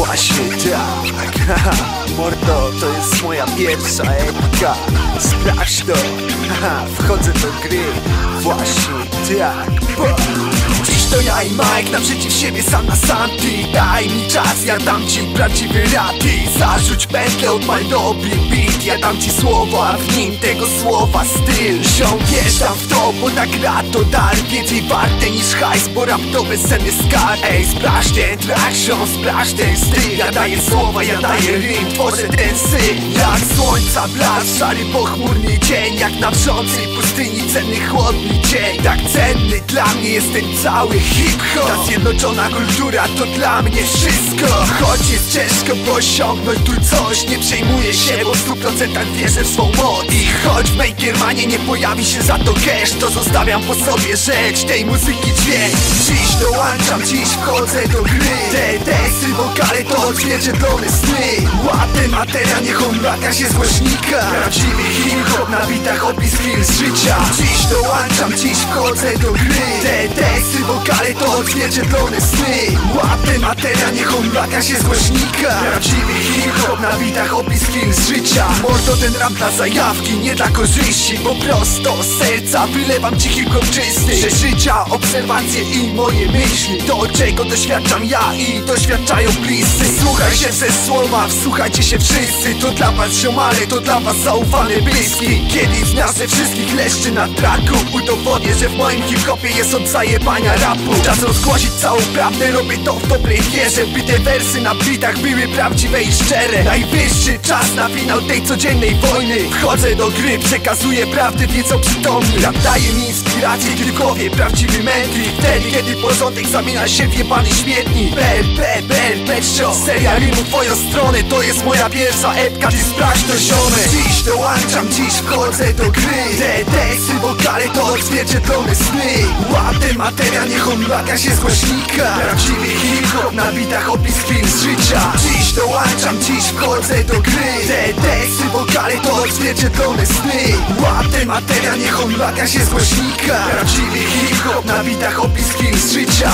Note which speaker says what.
Speaker 1: Właśnie tak. Mordo, to jest moja pierwsza epka. Sprawdź to. Wchodzę do gry. Właśnie tak. Dziś to ja i Mike naprzeciw siebie, sam na sam. Ty daj mi czas, ja dam ci prawdziwy rap. Ty zarzuć pętlę, odpal dobry beat. Ja dam ci słowa, w nim tego słowa styl. Ziom, wjeżdżam w to, bo tak gra to dar. Więcej warte niż hajs, bo rap to bezcenny skarb. Ej, sprawdź ten track, ziom, sprawdź ten styl. Ja daję słowa, ja daję rym, tworzę ten styl. Jak słońca blask, szary pochmurny dzień. Jak na wrzącej pustyni cenny chłodny dzień. Tak cenny dla mnie jest ten cały hip-hop. Ta zjednoczona kultura to dla mnie wszystko. Choć jest ciężko, by osiągnąć tu coś, nie przejmuję się, bo w 100% wierzę w swą moc. I choć w Makermanie nie pojawi się za to cash, to zostawiam po sobie rzecz tej muzyki dźwięk. Dziś dołączam, dziś wchodzę do gry. Te teksty, wokale to odzwierciedlone sny. Łapę materia, niech on mraka się z głośnika. Prawdziwy hip-hop na bitach, opis chwil z życia. Dziś dołączam, dziś wchodzę do gry. Te teksty, wokale to odzwierciedlone sny. Łapę materia, niech on mraka się z głośnika. Prawdziwy hip-hop na bitach, opis chwil z życia. Mordo, ten rap dla zajawki, nie dla korzyści. Po prosto z serca wylewam ci hip-hop czysty. Przeżycia, obserwacje i moje myśli, to czego doświadczam ja i doświadczają bliscy. Słuchaj się ze słowa, wsłuchajcie się wszyscy. To dla was ziomale, to dla was zaufany bliski. Kiedyś zmiażdżę wszystkich leszczy na traku. Udowodnię, że w moim hip-hopie jest od zajebania rapu. Czas rozgłosić całą prawdę, robię to w dobrej wierze. By te wersy na bitach były prawdziwe i szczere. Najwyższy czas na finał tej codziennej wojny. Wchodzę do gry, przekazuję prawdę, wiedzą przytomni. Rap daje mi inspirację, w głowie prawdziwy mentry. Wtedy, kiedy porządek zamienia się w jebany śmietnik. Peccio, seria rymów w twoją stronę. To jest moja pierwsza epka, ty sprawdź to ziome. Dziś dołączam, dziś wchodzę do gry. Te teksty, wokale to odzwierciedlone sny. Łapę materia, niech on mraka się z głośnika. Prawdziwy hip-hop na bitach, opis chwil z życia. Dziś dołączam, dziś wchodzę do gry. Te teksty, wokale to odzwierciedlone sny. Łapę materia, niech on mraka się z głośnika. Prawdziwy hip-hop na bitach, opis chwil z życia.